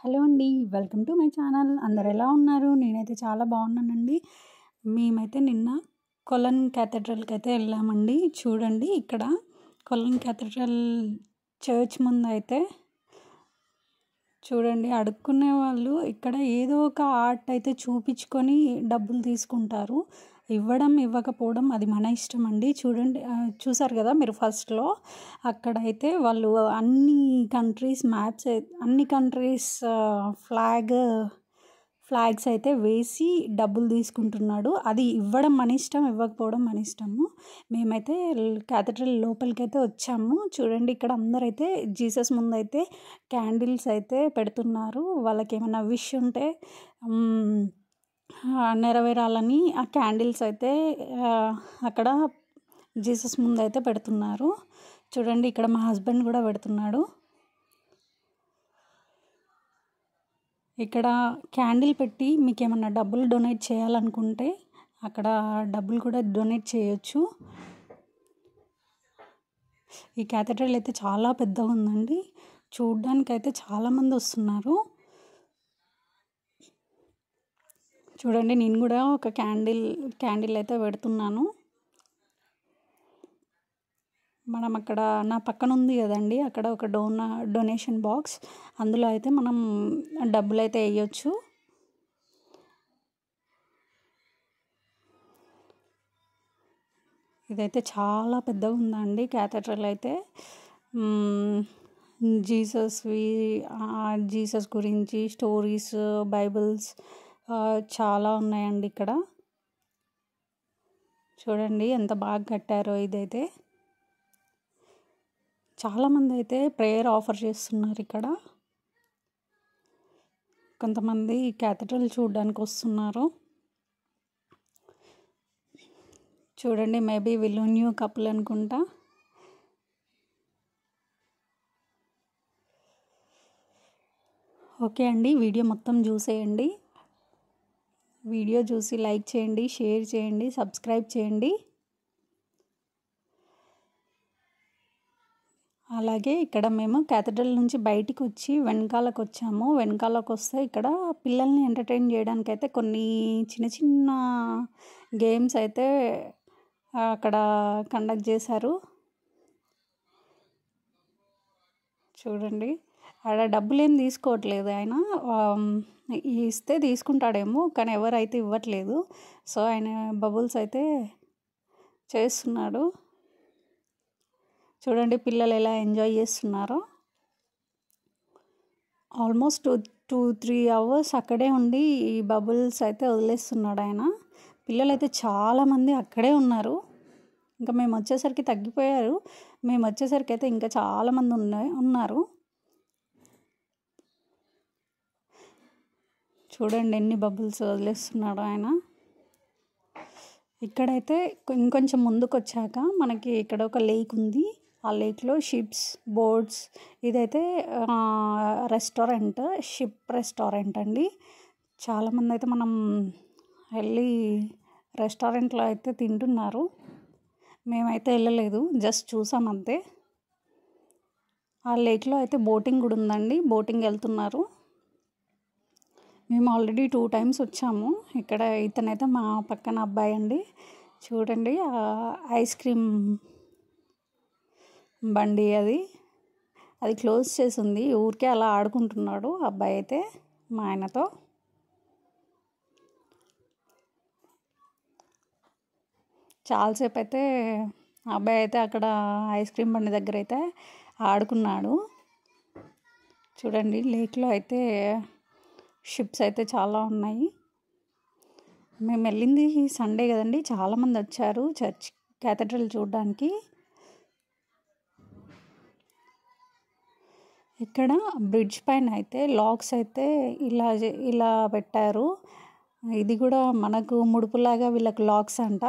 Hello అండి. Welcome to my channel. అందరు ఎలా ఉన్నారు? నేనైతే చాలా బాగున్నానండి. మేమైతే నిన్న కొలన్ క్యాథడ్రల్కి అయితే వెళ్ళామండి. చూడండి, ఇక్కడ కొలన్ క్యాథడ్రల్ చర్చ్ ముందు అయితే చూడండి, అడుక్కునే వాళ్ళు ఇక్కడ ఏదో ఒక ఆర్ట్ అయితే చూపించుకొని డబ్బులు తీసుకుంటారు. ఇవ్వడం ఇవ్వకపోవడం అది మన ఇష్టం అండి. చూడండి, చూసారు కదా మీరు ఫస్ట్లో. అక్కడైతే వాళ్ళు అన్ని కంట్రీస్ మ్యాప్స్, అన్ని కంట్రీస్ ఫ్లాగ్స్ అయితే వేసి డబ్బులు తీసుకుంటున్నాడు. అది ఇవ్వడం మన ఇష్టం, ఇవ్వకపోవడం మన ఇష్టము. మేమైతే క్యాథడ్రల్ లోపలికైతే వచ్చాము. చూడండి, ఇక్కడ అందరైతే జీసస్ ముందు అయితే క్యాండిల్స్ అయితే పెడుతున్నారు. వాళ్ళకి ఏమైనా విష్ ఉంటే నెరవేరాలని ఆ క్యాండిల్స్ అయితే అక్కడ జీసస్ ముందు అయితే పెడుతున్నారు. చూడండి, ఇక్కడ మా హస్బెండ్ కూడా పెడుతున్నాడు. ఇక్కడ క్యాండిల్ పెట్టి మీకు ఏమన్నా డబ్బులు డొనేట్ చేయాలనుకుంటే అక్కడ డబ్బులు కూడా డొనేట్ చేయొచ్చు. ఈ క్యాథడ్రల్ అయితే చాలా పెద్దగా ఉందండి. చూడ్డానికైతే చాలామంది వస్తున్నారు. చూడండి, నేను కూడా ఒక క్యాండిల్ అయితే పెడుతున్నాను. మనం అక్కడ నా పక్కన ఉంది కదండి, అక్కడ ఒక డొనేషన్ బాక్స్, అందులో అయితే మనం డబ్బులు అయితే వేయచ్చు. ఇదైతే చాలా పెద్దగా ఉందండి క్యాథడ్రల్ అయితే. జీసస్ గురించి స్టోరీస్, బైబిల్స్ చాలా ఉన్నాయండి ఇక్కడ. చూడండి ఎంత బాగా కట్టారో. ఇదైతే చాలామంది అయితే ప్రేయర్ ఆఫర్ చేస్తున్నారు ఇక్కడ. కొంతమంది క్యాథడ్రల్ చూడడానికి వస్తున్నారు. చూడండి, మేబీ వీళ్ళు న్యూ కపుల్ అనుకుంటా. ఓకే అండి, వీడియో మొత్తం చూసేయండి. వీడియో చూసి లైక్ చేయండి, షేర్ చేయండి, సబ్స్క్రైబ్ చేయండి. అలాగే ఇక్కడ మేము క్యాథడ్రల్ నుంచి బయటికి వచ్చి వెనకాలకు వచ్చాము. వెనకాలకు వస్తే ఇక్కడ పిల్లల్ని ఎంటర్టైన్ చేయడానికి అయితే కొన్ని చిన్న చిన్న గేమ్స్ అయితే అక్కడ కండక్ట్ చేశారు. చూడండి, ఆడ డబ్బులు ఏం తీసుకోవట్లేదు ఆయన. ఇస్తే తీసుకుంటాడేమో, కానీ ఎవరైతే ఇవ్వట్లేదు. సో ఆయన బబుల్స్ అయితే చేస్తున్నాడు. చూడండి, పిల్లలు ఎలా ఎంజాయ్ చేస్తున్నారో. ఆల్మోస్ట్ 2-3 అవర్స్ అక్కడే ఉండి ఈ బబుల్స్ అయితే వదిలేస్తున్నాడు ఆయన. పిల్లలు అయితే చాలామంది అక్కడే ఉన్నారు. ఇంకా మేము వచ్చేసరికి తగ్గిపోయారు. మేము వచ్చేసరికి అయితే ఇంకా చాలామంది ఉన్నారు. చూడండి ఎన్ని బబుల్స్ వదిలేస్తున్నాడు ఆయన. ఇక్కడైతే ఇంకొంచెం ముందుకు వచ్చాక మనకి ఇక్కడ ఒక లేక్ ఉంది. ఆ లేక్లో షిప్స్, బోట్స్, ఇదైతే షిప్ రెస్టారెంట్ అండి. చాలామంది అయితే మనం వెళ్ళి రెస్టారెంట్లో అయితే తింటున్నారు. మేమైతే వెళ్ళలేదు, జస్ట్ చూసాం అంతే. ఆ లేక్లో అయితే బోటింగ్ కూడా ఉందండి, బోటింగ్ వెళ్తున్నారు. మేము ఆల్రెడీ 2 times వచ్చాము. ఇక్కడ ఇతనైతే మా పక్కన అబ్బాయి అండి. చూడండి, ఐస్ క్రీమ్ బండి అది క్లోజ్ చేసి ఉంది. ఊరికే అలా ఆడుకుంటున్నాడు అబ్బాయి అయితే మా ఆయనతో. చాలాసేపు అయితే అబ్బాయి అయితే అక్కడ ఐస్ క్రీమ్ బండి దగ్గర అయితే ఆడుకున్నాడు. చూడండి, లేక్లో అయితే షిప్స్ అయితే చాలా ఉన్నాయి. మేము వెళ్ళింది సండే కదండి, చాలామంది వచ్చారు చర్చ్ క్యాథడ్రల్ చూడడానికి. ఇక్కడ బ్రిడ్జ్ పైన అయితే లాక్స్ అయితే ఇలా పెట్టారు. ఇది కూడా మనకు ముడుపులాగా వీళ్ళకి లాక్స్ అంట.